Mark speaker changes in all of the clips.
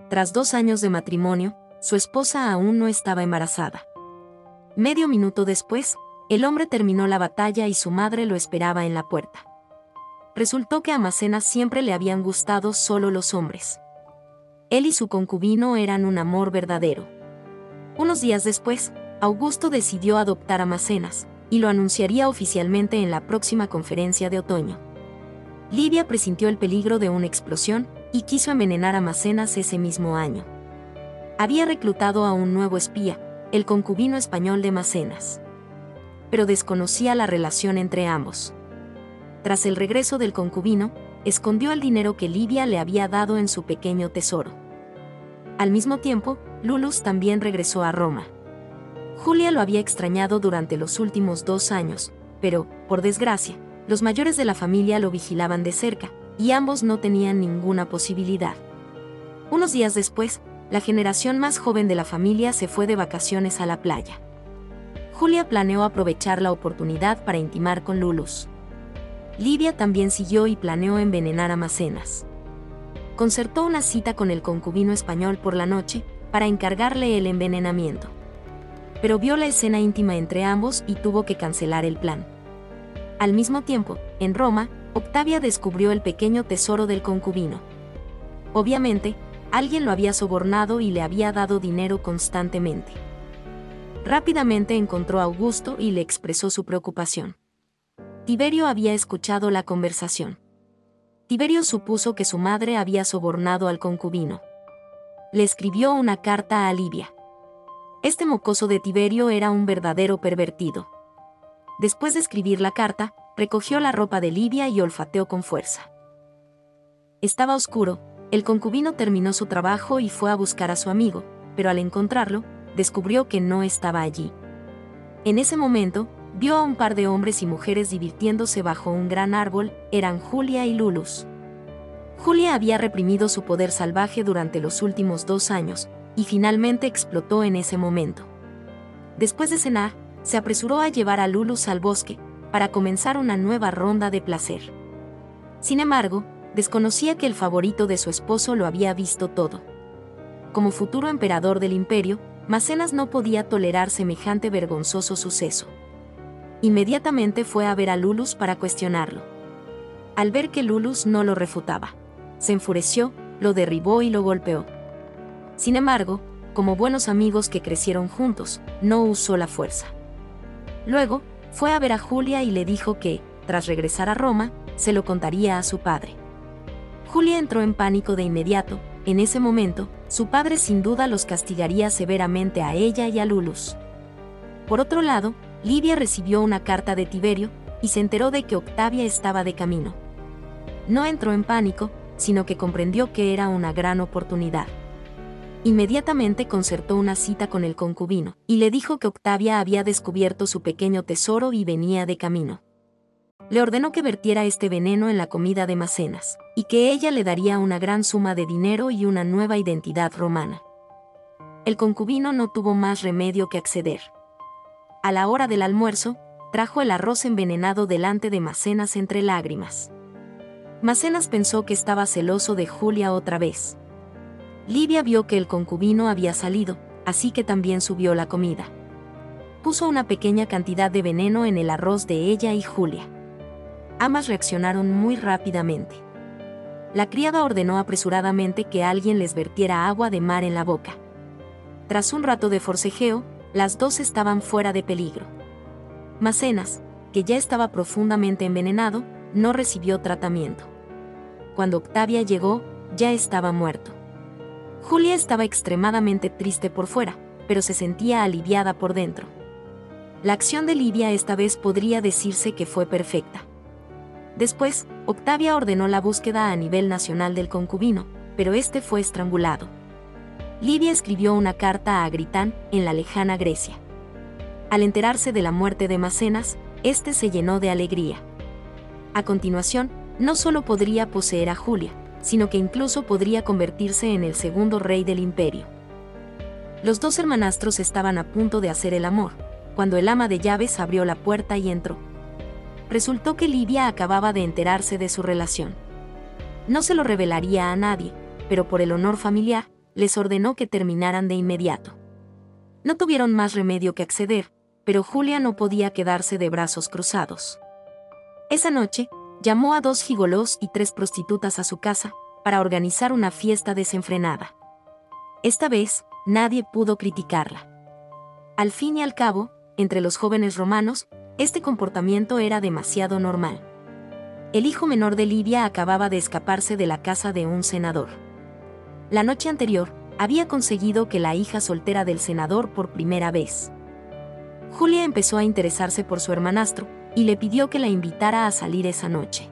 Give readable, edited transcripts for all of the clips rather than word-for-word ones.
Speaker 1: Tras 2 años de matrimonio, su esposa aún no estaba embarazada. Medio minuto después, el hombre terminó la batalla y su madre lo esperaba en la puerta. Resultó que a Macenas siempre le habían gustado solo los hombres. Él y su concubino eran un amor verdadero. Unos días después, Augusto decidió adoptar a Macenas, y lo anunciaría oficialmente en la próxima conferencia de otoño. Livia presintió el peligro de una explosión, y quiso envenenar a Macenas ese mismo año. Había reclutado a un nuevo espía, el concubino español de Macenas. Pero desconocía la relación entre ambos. Tras el regreso del concubino, escondió el dinero que Livia le había dado en su pequeño tesoro. Al mismo tiempo, Lulus también regresó a Roma. Julia lo había extrañado durante los últimos 2 años, pero, por desgracia, los mayores de la familia lo vigilaban de cerca, y ambos no tenían ninguna posibilidad. Unos días después, la generación más joven de la familia se fue de vacaciones a la playa. Julia planeó aprovechar la oportunidad para intimar con Lulus. Livia también siguió y planeó envenenar a Macenas. Concertó una cita con el concubino español por la noche, para encargarle el envenenamiento. Pero vio la escena íntima entre ambos y tuvo que cancelar el plan. Al mismo tiempo, en Roma, Octavia descubrió el pequeño tesoro del concubino. Obviamente, alguien lo había sobornado y le había dado dinero constantemente. Rápidamente encontró a Augusto y le expresó su preocupación. Tiberio había escuchado la conversación. Tiberio supuso que su madre había sobornado al concubino. Le escribió una carta a Livia. Este mocoso de Tiberio era un verdadero pervertido. Después de escribir la carta, recogió la ropa de Livia y olfateó con fuerza. Estaba oscuro, el concubino terminó su trabajo y fue a buscar a su amigo, pero al encontrarlo, descubrió que no estaba allí. En ese momento, vio a un par de hombres y mujeres divirtiéndose bajo un gran árbol, eran Julia y Lulus. Julia había reprimido su poder salvaje durante los últimos 2 años, y finalmente explotó en ese momento. Después de cenar, se apresuró a llevar a Lulus al bosque, para comenzar una nueva ronda de placer. Sin embargo, desconocía que el favorito de su esposo lo había visto todo. Como futuro emperador del imperio, Macenas no podía tolerar semejante vergonzoso suceso. Inmediatamente fue a ver a Lulus para cuestionarlo. Al ver que Lulus no lo refutaba, se enfureció, lo derribó y lo golpeó. Sin embargo, como buenos amigos que crecieron juntos, no usó la fuerza. Luego, fue a ver a Julia y le dijo que, tras regresar a Roma, se lo contaría a su padre. Julia entró en pánico de inmediato. En ese momento, su padre sin duda los castigaría severamente a ella y a Lulus. Por otro lado, Livia recibió una carta de Tiberio, y se enteró de que Octavia estaba de camino. No entró en pánico, sino que comprendió que era una gran oportunidad. Inmediatamente concertó una cita con el concubino, y le dijo que Octavia había descubierto su pequeño tesoro y venía de camino. Le ordenó que vertiera este veneno en la comida de Macenas, y que ella le daría una gran suma de dinero y una nueva identidad romana. El concubino no tuvo más remedio que acceder. A la hora del almuerzo, trajo el arroz envenenado delante de Macenas entre lágrimas. Macenas pensó que estaba celoso de Julia otra vez. Livia vio que el concubino había salido, así que también subió la comida. Puso una pequeña cantidad de veneno en el arroz de ella y Julia. Ambas reaccionaron muy rápidamente. La criada ordenó apresuradamente que alguien les vertiera agua de mar en la boca. Tras un rato de forcejeo, las dos estaban fuera de peligro. Macenas, que ya estaba profundamente envenenado, no recibió tratamiento. Cuando Octavia llegó, ya estaba muerto. Julia estaba extremadamente triste por fuera, pero se sentía aliviada por dentro. La acción de Livia esta vez podría decirse que fue perfecta. Después, Octavia ordenó la búsqueda a nivel nacional del concubino, pero este fue estrangulado. Livia escribió una carta a Agritán, en la lejana Grecia. Al enterarse de la muerte de Macenas, este se llenó de alegría. A continuación, no solo podría poseer a Julia, sino que incluso podría convertirse en el segundo rey del imperio. Los dos hermanastros estaban a punto de hacer el amor, cuando el ama de llaves abrió la puerta y entró. Resultó que Livia acababa de enterarse de su relación. No se lo revelaría a nadie, pero por el honor familiar, les ordenó que terminaran de inmediato. No tuvieron más remedio que acceder, pero Julia no podía quedarse de brazos cruzados. Esa noche, llamó a 2 gigolós y 3 prostitutas a su casa, para organizar una fiesta desenfrenada. Esta vez, nadie pudo criticarla. Al fin y al cabo, entre los jóvenes romanos, este comportamiento era demasiado normal. El hijo menor de Livia acababa de escaparse de la casa de un senador. La noche anterior, había conseguido que la hija soltera del senador por primera vez. Julia empezó a interesarse por su hermanastro, y le pidió que la invitara a salir esa noche.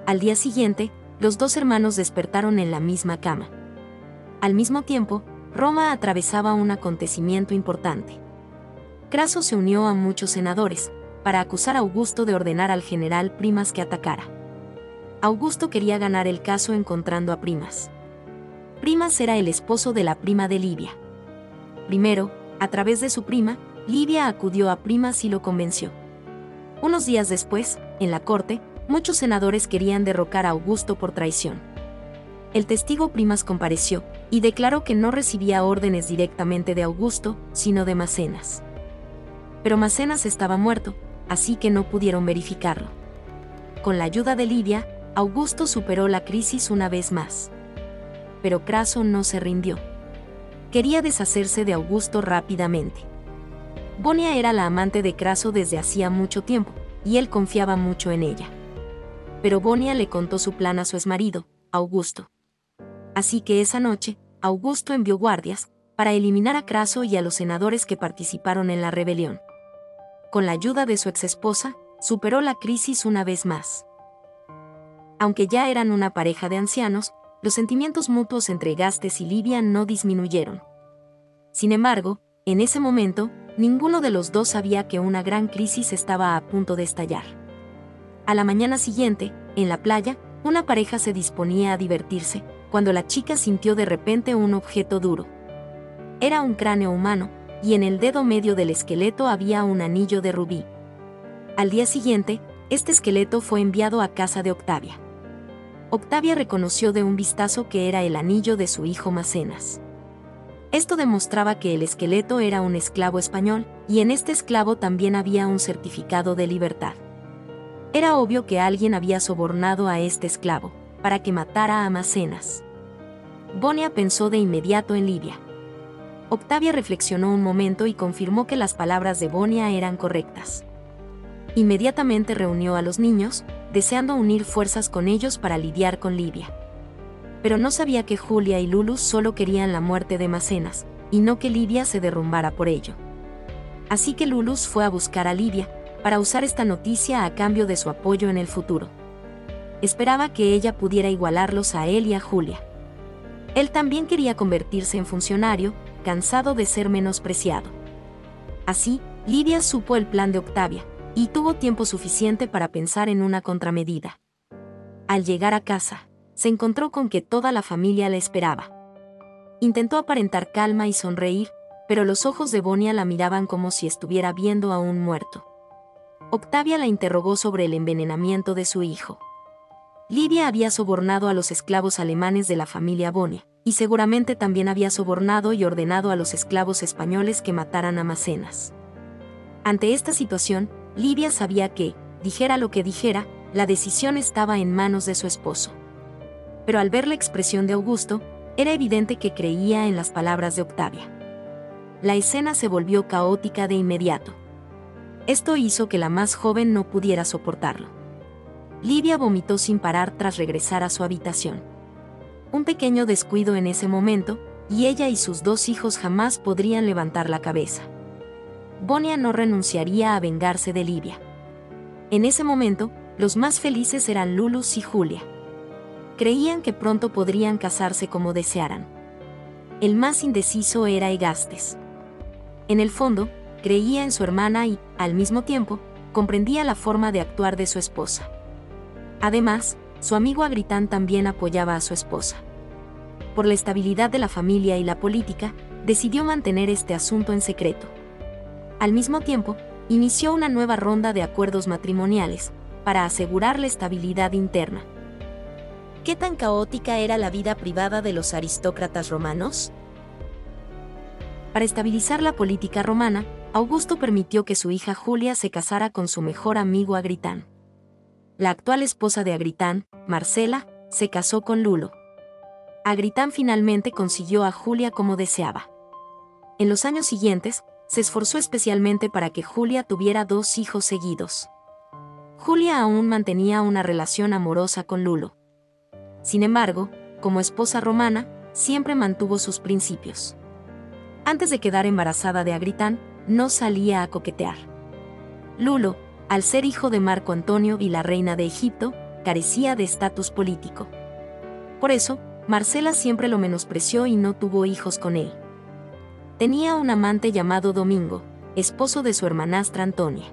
Speaker 1: Al día siguiente, los 2 hermanos despertaron en la misma cama. Al mismo tiempo, Roma atravesaba un acontecimiento importante. Craso se unió a muchos senadores, para acusar a Augusto de ordenar al general Primas que atacara. Augusto quería ganar el caso encontrando a Primas. Primas era el esposo de la prima de Livia. Primero, a través de su prima, Livia acudió a Primas y lo convenció. Unos días después, en la corte, muchos senadores querían derrocar a Augusto por traición. El testigo Primas compareció, y declaró que no recibía órdenes directamente de Augusto, sino de Macenas. Pero Macenas estaba muerto, así que no pudieron verificarlo. Con la ayuda de Livia, Augusto superó la crisis una vez más. Pero Craso no se rindió. Quería deshacerse de Augusto rápidamente. Vonia era la amante de Craso desde hacía mucho tiempo, y él confiaba mucho en ella. Pero Vonia le contó su plan a su exmarido, Augusto. Así que esa noche, Augusto envió guardias, para eliminar a Craso y a los senadores que participaron en la rebelión. Con la ayuda de su exesposa, superó la crisis una vez más. Aunque ya eran una pareja de ancianos, los sentimientos mutuos entre Gastes y Livia no disminuyeron. Sin embargo, en ese momento, ninguno de los dos sabía que una gran crisis estaba a punto de estallar. A la mañana siguiente, en la playa, una pareja se disponía a divertirse, cuando la chica sintió de repente un objeto duro. Era un cráneo humano, y en el dedo medio del esqueleto había un anillo de rubí. Al día siguiente, este esqueleto fue enviado a casa de Octavia. Octavia reconoció de un vistazo que era el anillo de su hijo Macenas. Esto demostraba que el esqueleto era un esclavo español, y en este esclavo también había un certificado de libertad. Era obvio que alguien había sobornado a este esclavo, para que matara a Macenas. Vonia pensó de inmediato en Livia. Octavia reflexionó un momento y confirmó que las palabras de Vonia eran correctas. Inmediatamente reunió a los niños, deseando unir fuerzas con ellos para lidiar con Livia. Pero no sabía que Julia y Lulus solo querían la muerte de Macenas, y no que Livia se derrumbara por ello. Así que Lulus fue a buscar a Livia, para usar esta noticia a cambio de su apoyo en el futuro. Esperaba que ella pudiera igualarlos a él y a Julia. Él también quería convertirse en funcionario, cansado de ser menospreciado. Así, Livia supo el plan de Octavia, y tuvo tiempo suficiente para pensar en una contramedida. Al llegar a casa, se encontró con que toda la familia la esperaba. Intentó aparentar calma y sonreír, pero los ojos de Vonia la miraban como si estuviera viendo a un muerto. Octavia la interrogó sobre el envenenamiento de su hijo. Livia había sobornado a los esclavos alemanes de la familia Vonia, y seguramente también había sobornado y ordenado a los esclavos españoles que mataran a Macenas. Ante esta situación, Livia sabía que, dijera lo que dijera, la decisión estaba en manos de su esposo. Pero al ver la expresión de Augusto, era evidente que creía en las palabras de Octavia. La escena se volvió caótica de inmediato. Esto hizo que la más joven no pudiera soportarlo. Livia vomitó sin parar tras regresar a su habitación. Un pequeño descuido en ese momento, y ella y sus 2 hijos jamás podrían levantar la cabeza. Vonia no renunciaría a vengarse de Livia. En ese momento, los más felices eran Lulus y Julia. Creían que pronto podrían casarse como desearan. El más indeciso era Egastes. En el fondo, creía en su hermana y, al mismo tiempo, comprendía la forma de actuar de su esposa. Además, su amigo Agritán también apoyaba a su esposa. Por la estabilidad de la familia y la política, decidió mantener este asunto en secreto. Al mismo tiempo, inició una nueva ronda de acuerdos matrimoniales, para asegurar la estabilidad interna. ¿Qué tan caótica era la vida privada de los aristócratas romanos? Para estabilizar la política romana, Augusto permitió que su hija Julia se casara con su mejor amigo Agritán. La actual esposa de Agritán, Marcela, se casó con Lulo. Agritán finalmente consiguió a Julia como deseaba. En los años siguientes, se esforzó especialmente para que Julia tuviera 2 hijos seguidos. Julia aún mantenía una relación amorosa con Lulo. Sin embargo, como esposa romana, siempre mantuvo sus principios. Antes de quedar embarazada de Agritán, no salía a coquetear. Lulo, al ser hijo de Marco Antonio y la reina de Egipto, carecía de estatus político. Por eso, Marcela siempre lo menospreció y no tuvo hijos con él. Tenía un amante llamado Domingo, esposo de su hermanastra Antonia.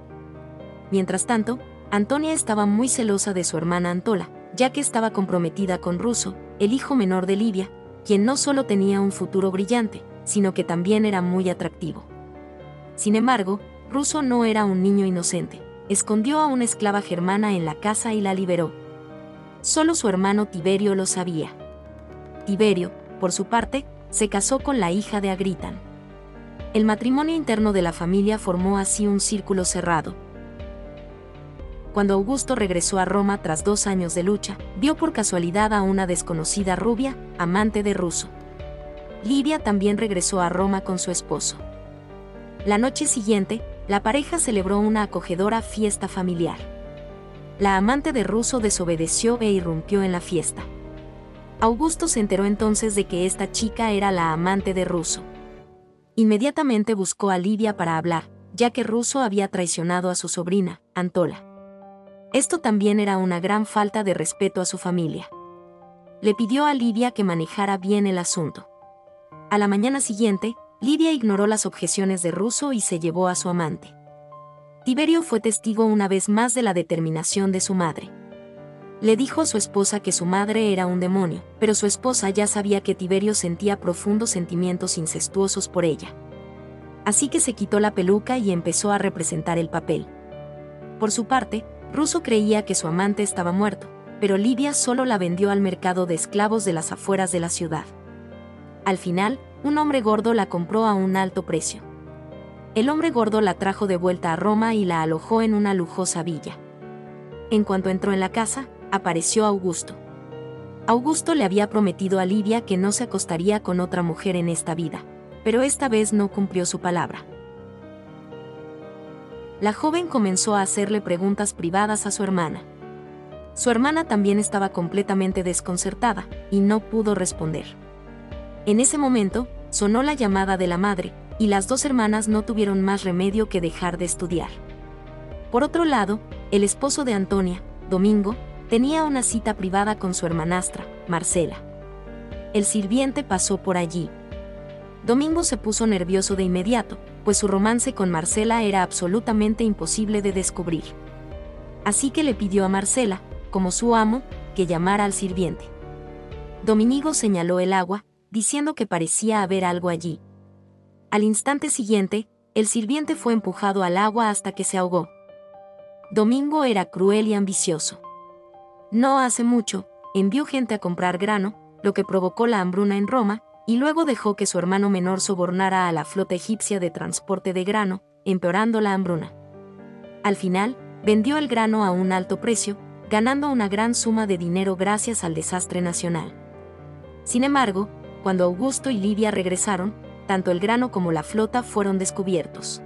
Speaker 1: Mientras tanto, Antonia estaba muy celosa de su hermana Antola, ya que estaba comprometida con Ruso, el hijo menor de Livia, quien no solo tenía un futuro brillante, sino que también era muy atractivo. Sin embargo, Ruso no era un niño inocente, escondió a una esclava germana en la casa y la liberó. Solo su hermano Tiberio lo sabía. Tiberio, por su parte, se casó con la hija de Agritán. El matrimonio interno de la familia formó así un círculo cerrado. Cuando Augusto regresó a Roma tras 2 años de lucha, vio por casualidad a una desconocida rubia, amante de Ruso. Livia también regresó a Roma con su esposo. La noche siguiente, la pareja celebró una acogedora fiesta familiar. La amante de Ruso desobedeció e irrumpió en la fiesta. Augusto se enteró entonces de que esta chica era la amante de Ruso. Inmediatamente buscó a Livia para hablar, ya que Ruso había traicionado a su sobrina, Antola. Esto también era una gran falta de respeto a su familia. Le pidió a Livia que manejara bien el asunto. A la mañana siguiente, Livia ignoró las objeciones de Ruso y se llevó a su amante. Tiberio fue testigo una vez más de la determinación de su madre. Le dijo a su esposa que su madre era un demonio, pero su esposa ya sabía que Tiberio sentía profundos sentimientos incestuosos por ella. Así que se quitó la peluca y empezó a representar el papel. Por su parte, Ruso creía que su amante estaba muerto, pero Livia solo la vendió al mercado de esclavos de las afueras de la ciudad. Al final, un hombre gordo la compró a un alto precio. El hombre gordo la trajo de vuelta a Roma y la alojó en una lujosa villa. En cuanto entró en la casa, apareció Augusto. Augusto le había prometido a Livia que no se acostaría con otra mujer en esta vida, pero esta vez no cumplió su palabra. La joven comenzó a hacerle preguntas privadas a su hermana. Su hermana también estaba completamente desconcertada y no pudo responder. En ese momento, sonó la llamada de la madre, y las 2 hermanas no tuvieron más remedio que dejar de estudiar. Por otro lado, el esposo de Antonia, Domingo, tenía una cita privada con su hermanastra, Marcela. El sirviente pasó por allí. Domingo se puso nervioso de inmediato, pues su romance con Marcela era absolutamente imposible de descubrir. Así que le pidió a Marcela, como su amo, que llamara al sirviente. Domingo señaló el agua, diciendo que parecía haber algo allí. Al instante siguiente, el sirviente fue empujado al agua hasta que se ahogó. Domingo era cruel y ambicioso. No hace mucho, envió gente a comprar grano, lo que provocó la hambruna en Roma, y luego dejó que su hermano menor sobornara a la flota egipcia de transporte de grano, empeorando la hambruna. Al final, vendió el grano a un alto precio, ganando una gran suma de dinero gracias al desastre nacional. Sin embargo, cuando Augusto y Livia regresaron, tanto el grano como la flota fueron descubiertos.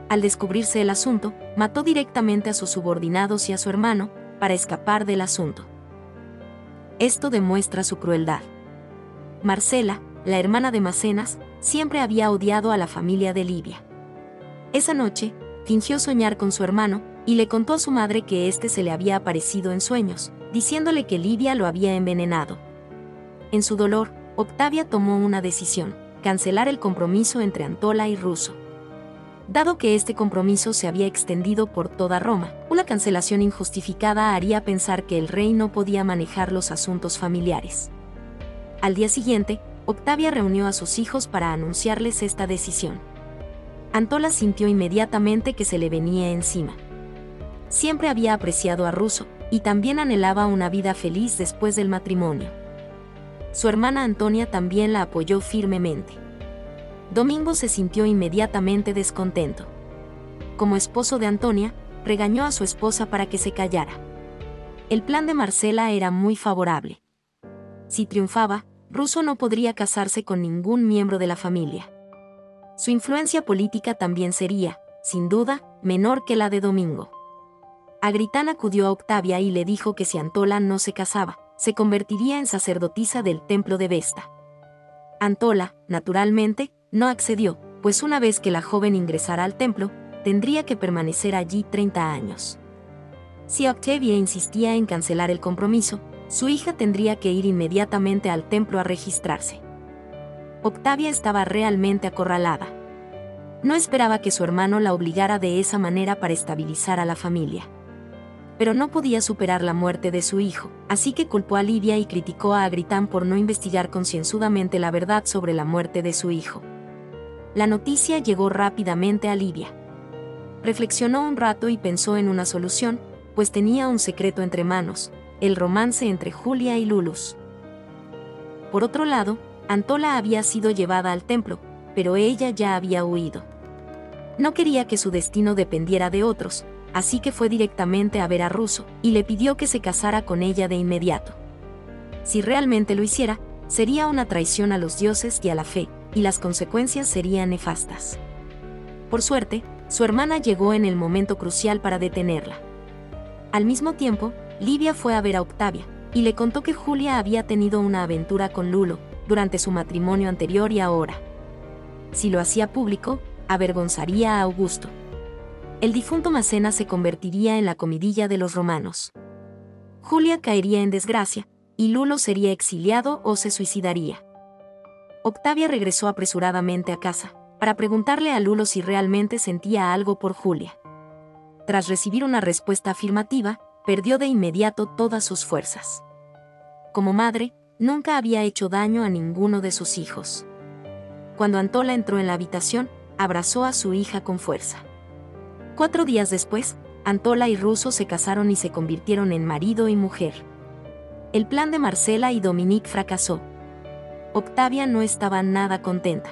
Speaker 1: Al descubrirse el asunto, mató directamente a sus subordinados y a su hermano, para escapar del asunto. Esto demuestra su crueldad. Marcela, la hermana de Macenas, siempre había odiado a la familia de Livia. Esa noche, fingió soñar con su hermano, y le contó a su madre que éste se le había aparecido en sueños, diciéndole que Livia lo había envenenado. En su dolor, Octavia tomó una decisión: cancelar el compromiso entre Antola y Ruso. Dado que este compromiso se había extendido por toda Roma, una cancelación injustificada haría pensar que el rey no podía manejar los asuntos familiares. Al día siguiente, Octavia reunió a sus hijos para anunciarles esta decisión. Antola sintió inmediatamente que se le venía encima. Siempre había apreciado a Ruso, y también anhelaba una vida feliz después del matrimonio. Su hermana Antonia también la apoyó firmemente. Domingo se sintió inmediatamente descontento. Como esposo de Antonia, regañó a su esposa para que se callara. El plan de Marcela era muy favorable. Si triunfaba, Russo no podría casarse con ningún miembro de la familia. Su influencia política también sería, sin duda, menor que la de Domingo. Agritán acudió a Octavia y le dijo que si Antola no se casaba, se convertiría en sacerdotisa del templo de Vesta. Antola, naturalmente, no accedió, pues una vez que la joven ingresara al templo, tendría que permanecer allí 30 años. Si Octavia insistía en cancelar el compromiso, su hija tendría que ir inmediatamente al templo a registrarse. Octavia estaba realmente acorralada. No esperaba que su hermano la obligara de esa manera para estabilizar a la familia. Pero no podía superar la muerte de su hijo, así que culpó a Livia y criticó a Agritán por no investigar concienzudamente la verdad sobre la muerte de su hijo. La noticia llegó rápidamente a Livia. Reflexionó un rato y pensó en una solución, pues tenía un secreto entre manos: el romance entre Julia y Lulus. Por otro lado, Antola había sido llevada al templo, pero ella ya había huido. No quería que su destino dependiera de otros, así que fue directamente a ver a Russo, y le pidió que se casara con ella de inmediato. Si realmente lo hiciera, sería una traición a los dioses y a la fe, y las consecuencias serían nefastas. Por suerte, su hermana llegó en el momento crucial para detenerla. Al mismo tiempo, Livia fue a ver a Octavia, y le contó que Julia había tenido una aventura con Lulo, durante su matrimonio anterior y ahora. Si lo hacía público, avergonzaría a Augusto. El difunto Macena se convertiría en la comidilla de los romanos. Julia caería en desgracia, y Lulo sería exiliado o se suicidaría. Octavia regresó apresuradamente a casa, para preguntarle a Lulo si realmente sentía algo por Julia. Tras recibir una respuesta afirmativa, perdió de inmediato todas sus fuerzas. Como madre, nunca había hecho daño a ninguno de sus hijos. Cuando Antola entró en la habitación, abrazó a su hija con fuerza. 4 días después, Antola y Russo se casaron y se convirtieron en marido y mujer. El plan de Marcela y Dominique fracasó. Octavia no estaba nada contenta.